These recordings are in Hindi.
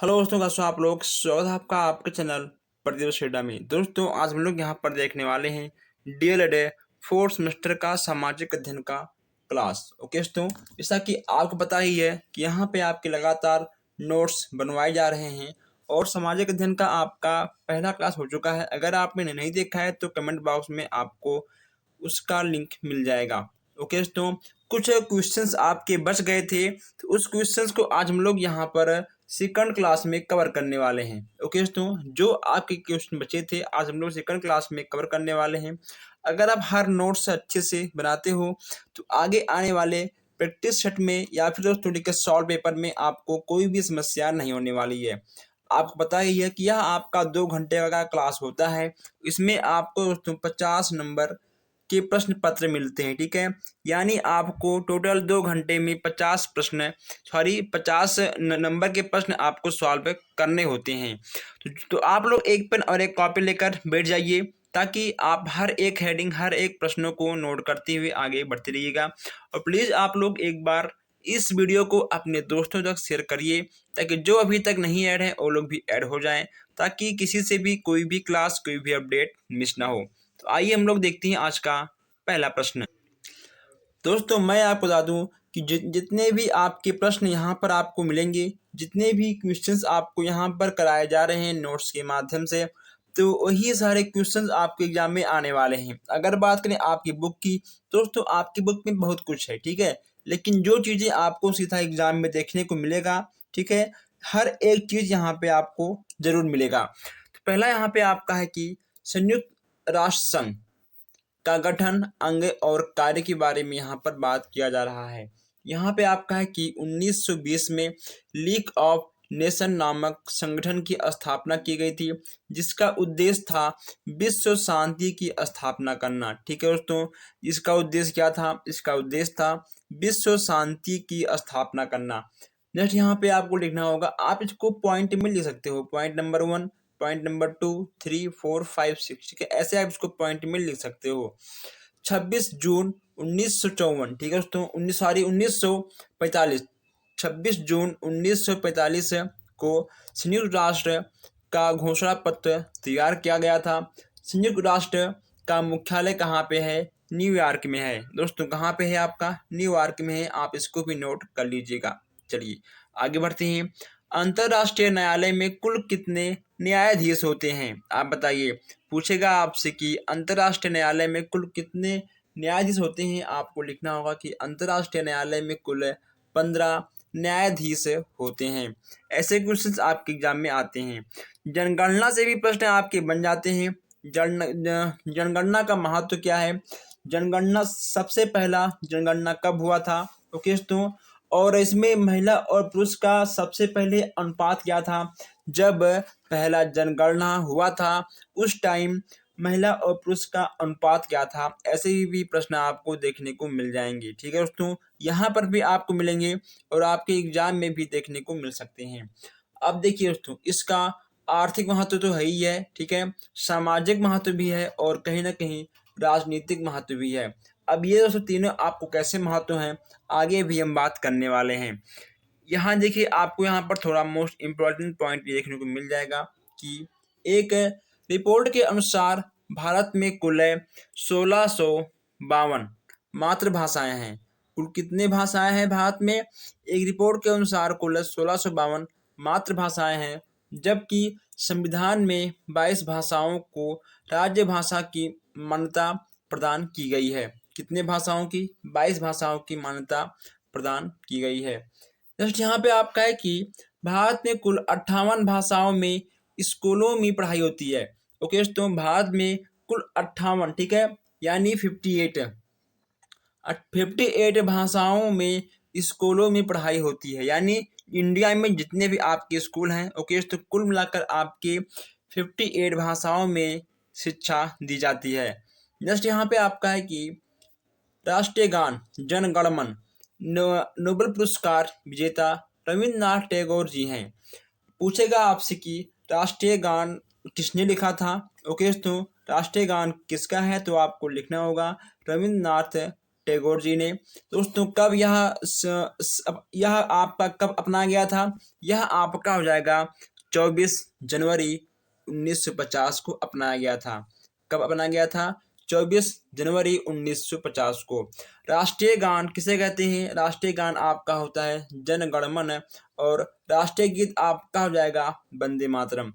हेलो दोस्तों, कैसे हो आप लोग। स्वागत है आपका आपके चैनल प्रदीप शेडा में। दोस्तों, आज हम लोग यहाँ पर देखने वाले हैं डीएलएड फोर्थ सेमेस्टर का सामाजिक अध्ययन का क्लास। ओके दोस्तों, जैसा कि आपको पता ही है कि यहाँ पे आपके लगातार नोट्स बनवाए जा रहे हैं और सामाजिक अध्ययन का आपका पहला क्लास हो चुका है। अगर आपने नहीं देखा है तो कमेंट बॉक्स में आपको उसका लिंक मिल जाएगा। ओके दोस्तों, कुछ क्वेश्चंस आपके बच गए थे, तो उस क्वेश्चंस को आज हम लोग यहाँ पर सेकंड क्लास में कवर करने वाले हैं। ओके दोस्तों, जो आपके क्वेश्चन बचे थे आज हम लोग सेकंड क्लास में कवर करने वाले हैं। अगर आप हर नोट्स अच्छे से बनाते हो तो आगे आने वाले प्रैक्टिस सेट में या फिर दोस्तों के सॉल्व पेपर में आपको कोई भी समस्या नहीं होने वाली है। आपको पता ही है कि यह आपका 2 घंटे का क्लास होता है। इसमें आपको दोस्तों 50 नंबर के प्रश्न पत्र मिलते हैं। ठीक है, यानी आपको टोटल 2 घंटे में 50 नंबर के प्रश्न आपको सॉल्व करने होते हैं। तो आप लोग एक पेन और एक कॉपी लेकर बैठ जाइए ताकि आप हर एक हेडिंग हर एक प्रश्नों को नोट करते हुए आगे बढ़ते रहिएगा। और प्लीज़ आप लोग एक बार इस वीडियो को अपने दोस्तों तक शेयर करिए ताकि जो अभी तक नहीं ऐड है वो लोग भी ऐड हो जाएं, ताकि किसी से भी कोई भी क्लास कोई भी अपडेट मिस ना हो। तो आइए हम लोग देखते हैं आज का पहला प्रश्न। दोस्तों, मैं आपको बता दूं कि जितने भी आपके प्रश्न यहाँ पर आपको मिलेंगे, जितने भी क्वेश्चंस आपको यहाँ पर कराए जा रहे हैं नोट्स के माध्यम से, तो वही सारे क्वेश्चंस आपके एग्जाम में आने वाले हैं। अगर बात करें आपकी बुक की, दोस्तों आपकी बुक में बहुत कुछ है, ठीक है, लेकिन जो चीज़ें आपको सीधा एग्जाम में देखने को मिलेगा, ठीक है, हर एक चीज़ यहाँ पे आपको जरूर मिलेगा। तो पहला यहाँ पे आपका है कि संयुक्त राष्ट्र संघ का गठन, अंग और कार्य के बारे में यहाँ पर बात किया जा रहा है। यहाँ पे आपका है कि 1920 में लीग ऑफ नेशन नामक संगठन की स्थापना की गई थी, जिसका उद्देश्य था विश्व शांति की स्थापना करना। ठीक है दोस्तों, इसका उद्देश्य क्या था? इसका उद्देश्य था विश्व शांति की स्थापना करना। नेक्स्ट यहाँ पे आपको लिखना होगा, आप इसको पॉइंट में लिख सकते हो, पॉइंट नंबर 1, पॉइंट नंबर 2, 3, 4, 5, 6, ठीक है, ऐसे आप इसको पॉइंट में लिख सकते हो। 26 जून 1954, ठीक है दोस्तों, 1945, 26 जून 1945 को संयुक्त राष्ट्र का घोषणा पत्र तैयार किया गया था। संयुक्त राष्ट्र का मुख्यालय कहाँ पे है? न्यूयॉर्क में है। दोस्तों कहाँ पे है आपका? न्यूयॉर्क में है, आप इसको भी नोट कर लीजिएगा। चलिए आगे बढ़ते हैं। अंतर्राष्ट्रीय न्यायालय में कुल कितने न्यायाधीश होते हैं? आप बताइए, पूछेगा आपसे कि अंतर्राष्ट्रीय न्यायालय में कुल कितने न्यायाधीश होते हैं। आपको लिखना होगा कि अंतर्राष्ट्रीय न्यायालय में कुल 15 न्यायाधीश होते हैं। ऐसे क्वेश्चंस आपके एग्जाम में आते हैं। जनगणना से भी प्रश्न आपके बन जाते हैं। जनगणना का महत्व क्या है? जनगणना, सबसे पहला जनगणना कब हुआ था? ओके दोस्तों, और इसमें महिला और पुरुष का सबसे पहले अनुपात क्या था? जब पहला जनगणना हुआ था उस टाइम महिला और पुरुष का अनुपात क्या था? ऐसे ही भी प्रश्न आपको देखने को मिल जाएंगे। ठीक है दोस्तों, यहाँ पर भी आपको मिलेंगे और आपके एग्जाम में भी देखने को मिल सकते हैं। अब देखिए दोस्तों, इसका आर्थिक महत्व तो है ही है, ठीक है, सामाजिक महत्व भी है और कहीं ना कहीं राजनीतिक महत्व भी है। अब ये दोस्तों तीनों आपको कैसे महत्व हैं आगे भी हम बात करने वाले हैं। यहाँ देखिए, आपको यहाँ पर थोड़ा मोस्ट इम्पोर्टेंट पॉइंट देखने को मिल जाएगा कि एक रिपोर्ट के अनुसार भारत में कुल 1652 मातृभाषाएं हैं। कुल कितने भाषाएं हैं भारत में? एक रिपोर्ट के अनुसार कुल 1652 मातृभाषाएं हैं, जबकि संविधान में 22 भाषाओं को राज्य भाषा की मान्यता प्रदान की गई है। कितने भाषाओं की? 22 भाषाओं की मान्यता प्रदान की गई है। जस्ट यहाँ पे आपका है कि भारत में कुल 58 भाषाओं में स्कूलों में पढ़ाई होती है। ओके तो भारत में कुल 58, ठीक है, यानी 58 भाषाओं में स्कूलों में पढ़ाई होती है। यानी इंडिया में जितने भी आपके स्कूल हैं, ओके, तो कुल मिलाकर आपके 58 भाषाओं में शिक्षा दी जाती है। जस्ट यहाँ पे आपका है कि राष्ट्रीय गान जन गण मन नोबेल पुरस्कार विजेता रविन्द्रनाथ टैगोर जी हैं। पूछेगा आपसे कि राष्ट्रीय गान किसने लिखा था? ओके तो राष्ट्रीय गान किसका है? तो आपको लिखना होगा रविन्द्रनाथ टैगोर जी ने। दोस्तों कब यह आपका कब अपनाया गया था? यह आपका हो जाएगा 24 जनवरी 1950 को अपनाया गया था। कब अपनाया गया था? 24 जनवरी 1950 को। राष्ट्रीय गान किसे कहते हैं? राष्ट्रीय गान आपका होता है जन गण मन, और राष्ट्रीय गीत आपका हो जाएगा वंदे मातरम।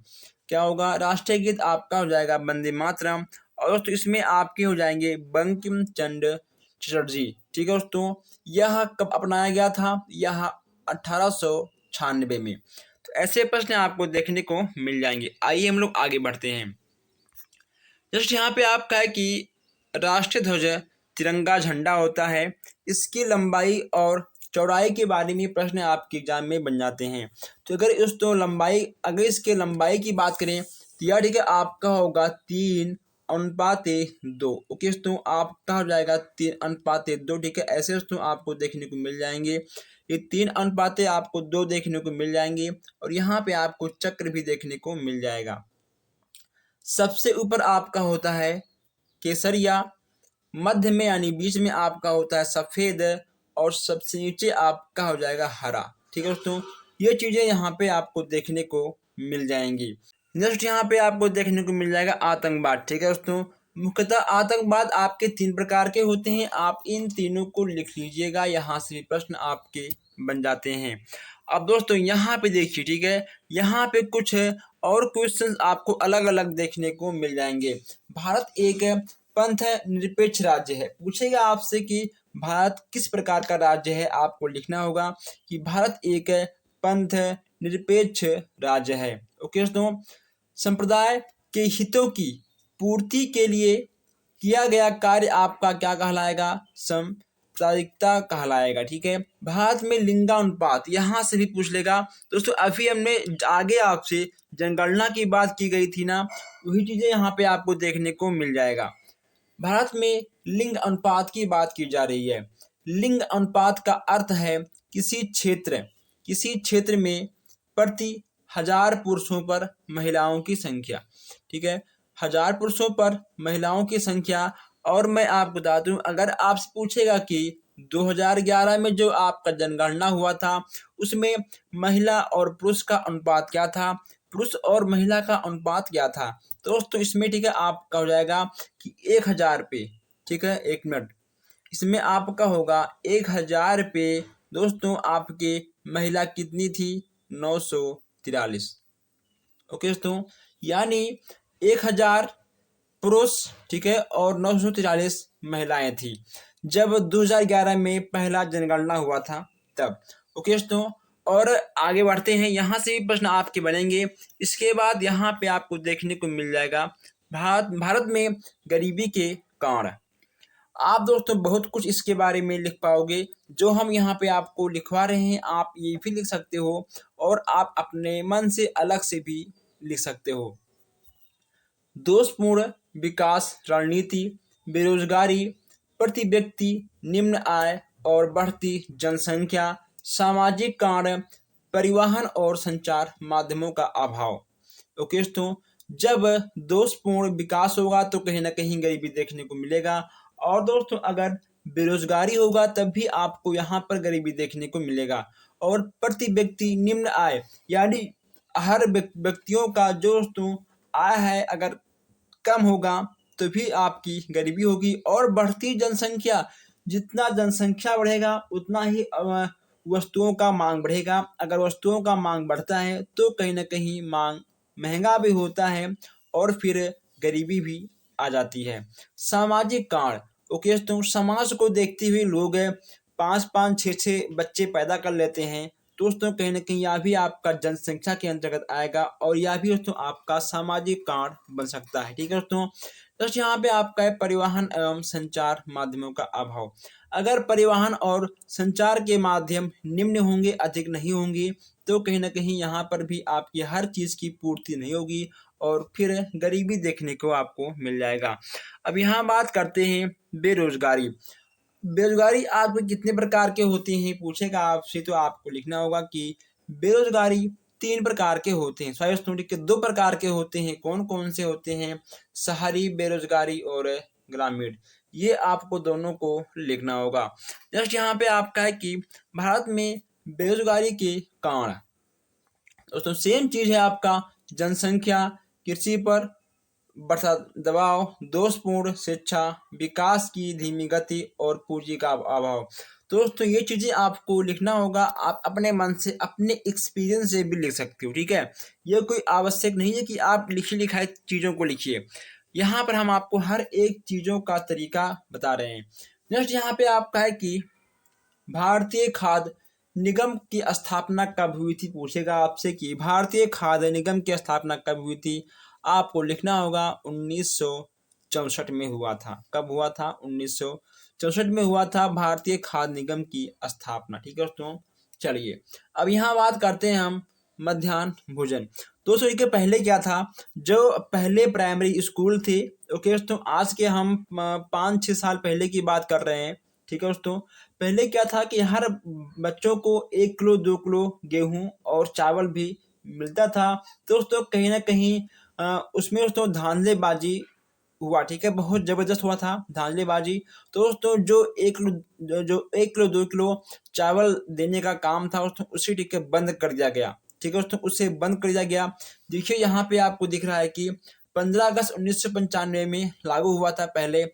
क्या होगा? राष्ट्रीय गीत आपका हो जाएगा वंदे मातरम। और दोस्तों इसमें आपके हो जाएंगे बंकिम चंद्र चटर्जी। ठीक है दोस्तों, यह कब अपनाया गया था? यह 1896 में। तो ऐसे प्रश्न आपको देखने को मिल जाएंगे। आइए हम लोग आगे बढ़ते हैं। जस्ट यहाँ पे आपका है कि राष्ट्रीय ध्वज तिरंगा झंडा होता है, इसकी लंबाई और चौड़ाई के बारे में प्रश्न आपके एग्जाम में बन जाते हैं। तो अगर इसके लंबाई की बात करें तो यह ठीक है आपका होगा 3:2। ओके दोस्तों, आपका हो जाएगा 3:2। ठीक है, ऐसे दोस्तों आपको देखने को मिल जाएंगे। ये 3:2 देखने को मिल जाएंगे, और यहाँ पे आपको चक्र भी देखने को मिल जाएगा। सबसे ऊपर आपका होता है केसरिया, मध्य में यानी बीच में आपका होता है सफेद, और सबसे नीचे आपका हो जाएगा हरा। ठीक है दोस्तों, ये चीजें यहाँ पे आपको देखने को मिल जाएंगी। नेक्स्ट यहाँ पे आपको देखने को मिल जाएगा आतंकवाद। ठीक है दोस्तों, मुख्यतः आतंकवाद आपके 3 प्रकार के होते हैं। आप इन तीनों को लिख लीजिएगा, यहाँ से भी प्रश्न आपके बन जाते हैं। अब दोस्तों यहाँ पे देखिए, ठीक है, यहाँ पे कुछ और क्वेश्चंस आपको अलग अलग देखने को मिल जाएंगे। भारत एक पंथ निरपेक्ष राज्य है। पूछेगा आपसे कि भारत किस प्रकार का राज्य है, आपको लिखना होगा कि भारत एक पंथ निरपेक्ष राज्य है। ओके दोस्तों, संप्रदाय के हितों की पूर्ति के लिए किया गया कार्य आपका क्या कहलाएगा? सांप्रदायिकता कहलाएगा। ठीक है, भारत में लिंगानुपात यहाँ से भी पूछ लेगा। दोस्तों अभी हमने आगे आपसे जनगणना की बात की गई थी ना, वही चीजें यहाँ पे आपको देखने को मिल जाएगा। भारत में लिंग अनुपात की बात की जा रही है। लिंग अनुपात का अर्थ है किसी क्षेत्र में प्रति 1000 पुरुषों पर महिलाओं की संख्या। ठीक है, 1000 पुरुषों पर महिलाओं की संख्या। और मैं आपको बता दूं, अगर आपसे पूछेगा कि 2011 में जो आपका जनगणना हुआ था उसमें महिला और पुरुष का अनुपात क्या था, पुरुष और महिला का अनुपात क्या था, तो दोस्तों इसमें ठीक है आपका हो जाएगा कि 1000 पे, ठीक है, 1 मिनट, इसमें आपका होगा 1000 पे दोस्तों आपके महिला कितनी थी? 943। ओके दोस्तों, यानी 1000 पुरुष, ठीक है, और 943 महिलाएं थी जब 2011 में पहला जनगणना हुआ था तब। ओके दोस्तों, और आगे बढ़ते हैं, यहाँ से भी प्रश्न आपके बनेंगे। इसके बाद यहाँ पे आपको देखने को मिल जाएगा भारत में गरीबी के कारण। आप दोस्तों बहुत कुछ इसके बारे में लिख पाओगे, जो हम यहाँ पे आपको लिखवा रहे हैं आप ये भी लिख सकते हो, और आप अपने मन से अलग से भी लिख सकते हो। दोषपूर्ण विकास रणनीति, बेरोजगारी, प्रति व्यक्ति निम्न आय और बढ़ती जनसंख्या, सामाजिक कारण, परिवहन और संचार माध्यमों का अभाव। ओके दोस्तों, जब दोषपूर्ण विकास होगा तो कहीं ना कहीं गरीबी देखने को मिलेगा, और दोस्तों अगर बेरोजगारी होगा तब भी आपको यहाँ पर गरीबी देखने को मिलेगा। और प्रति व्यक्ति निम्न आय, यानी हर व्यक्तियों का जो दोस्तों आय है अगर कम होगा तो भी आपकी गरीबी होगी। और बढ़ती जनसंख्या, जितना जनसंख्या बढ़ेगा उतना ही वस्तुओं का मांग बढ़ेगा। अगर वस्तुओं का मांग बढ़ता है तो कहीं ना कहीं मांग महंगा भी होता है, और फिर गरीबी भी आ जाती है। सामाजिक कारण, ओके दोस्तों, समाज को देखते हुए लोग 5-5, 6-6 बच्चे पैदा कर लेते हैं। दोस्तों कहीं ना कहीं यह भी आपका जनसंख्या के अंतर्गत आएगा, और यह भी दोस्तों आपका सामाजिक कारण बन सकता है। ठीक है दोस्तों यहाँ पे आपका है परिवहन एवं संचार माध्यमों का अभाव। अगर परिवहन और संचार के माध्यम निम्न होंगे, अधिक नहीं होंगे, तो कहीं ना कहीं यहाँ पर भी आपकी हर चीज की पूर्ति नहीं होगी, और फिर गरीबी देखने को आपको मिल जाएगा। अब यहाँ बात करते हैं बेरोजगारी। बेरोजगारी आपको कितने प्रकार के होते हैं पूछेगा आपसे, तो आपको लिखना होगा कि बेरोजगारी 3 प्रकार के होते हैं। सॉरी दोस्तों, ठीक है, 2 प्रकार के होते हैं। कौन कौन से होते हैं? शहरी बेरोजगारी और ग्रामीण। ये आपको दोनों को लिखना होगा। जस्ट यहाँ पे आपका है कि भारत में बेरोजगारी के कारण, दोस्तों सेम चीज है आपका, जनसंख्या, कृषि पर बढ़ता दबाव, दोषपूर्ण शिक्षा, विकास की धीमी गति और पूंजी का अभाव। तो दोस्तों ये चीजें आपको लिखना होगा। आप अपने मन से, अपने एक्सपीरियंस से भी लिख सकते हो, ठीक है। ये कोई आवश्यक नहीं है कि आप लिखी लिखाई चीजों को लिखिए। यहाँ पर हम आपको हर एक चीजों का तरीका बता रहे हैं। नेक्स्ट यहाँ पे आपका है कि भारतीय खाद्य निगम की स्थापना कब हुई थी, पूछेगा आपसे कि भारतीय खाद्य निगम की स्थापना कब हुई थी। आपको लिखना होगा 1964 में हुआ था। कब हुआ था? 1964 में हुआ था भारतीय खाद्य निगम की स्थापना, ठीक है दोस्तों। चलिए अब यहाँ बात करते हैं हम मध्याह्न भोजन। दोस्तों इसके पहले क्या था, जो पहले प्राइमरी स्कूल थे, ओके दोस्तों, आज के हम 5-6 साल पहले की बात कर रहे हैं, ठीक है दोस्तों। पहले क्या था कि हर बच्चों को 1 किलो 2 किलो गेहूं और चावल भी मिलता था। तो दोस्तों कहीं ना कहीं उसमें दोस्तों धांधलेबाजी हुआ, ठीक है, बहुत जबरदस्त हुआ था धांधलेबाजी। तो दोस्तों जो 1 किलो 2 किलो चावल देने का काम था दोस्तों, उसे ठीक है बंद कर दिया गया, ठीक है दोस्तों, उसे बंद कर दिया गया। देखिए यहाँ पे आपको दिख रहा है कि 15 अगस्त 1995 में लागू हुआ था। पहले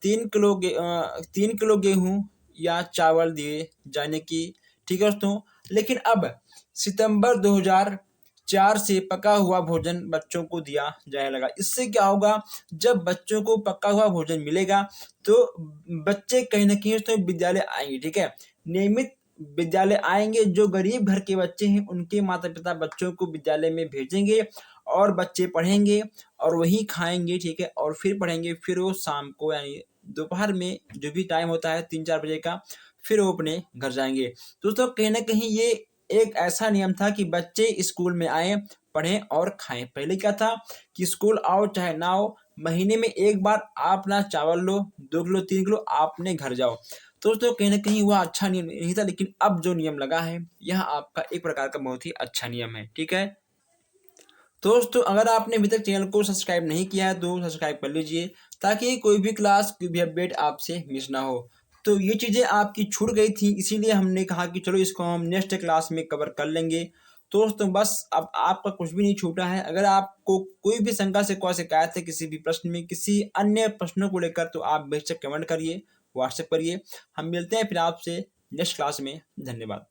3 किलो गेहूं या चावल दिए जाने की, ठीक है दोस्तों। लेकिन अब सितंबर 2004 से पका हुआ भोजन बच्चों को दिया जाने लगा। इससे क्या होगा, जब बच्चों को पका हुआ भोजन मिलेगा तो बच्चे कहीं ना कहीं तो विद्यालय आएंगे, ठीक है, नियमित विद्यालय आएंगे। जो गरीब घर के बच्चे हैं उनके माता पिता बच्चों को विद्यालय में भेजेंगे और बच्चे पढ़ेंगे और वही खाएंगे, ठीक है, और फिर पढ़ेंगे। फिर वो शाम को यानी दोपहर में जो भी टाइम होता है 3-4 बजे का, फिर वो अपने घर जाएंगे। दोस्तों कहीं ना कहीं ये एक ऐसा नियम था कि बच्चे स्कूल में आए, पढ़ें और खाएं। पहले क्या था कि स्कूल आओ चाहे ना आओ, महीने में एक बार आप ना चावल लो 2 किलो 3 किलो, आपने घर जाओ। तो दोस्तों कहीं ना कहीं वह अच्छा नियम नहीं था, लेकिन अब जो नियम लगा है यह आपका एक प्रकार का बहुत ही अच्छा नियम है, ठीक है। दोस्तों अगर आपने अभी तक चैनल को सब्सक्राइब नहीं किया है तो सब्सक्राइब कर लीजिए, ताकि कोई भी क्लास, कोई भी अपडेट आपसे मिस ना हो। तो ये चीज़ें आपकी छूट गई थी, इसीलिए हमने कहा कि चलो इसको हम नेक्स्ट क्लास में कवर कर लेंगे। तो दोस्तों बस अब आपका कुछ भी नहीं छूटा है। अगर आपको कोई भी शंका से कोई शिकायत है किसी भी प्रश्न में, किसी अन्य प्रश्नों को लेकर, तो आप बेशक कमेंट करिए, व्हाट्सएप करिए। हम मिलते हैं फिर आपसे नेक्स्ट क्लास में। धन्यवाद।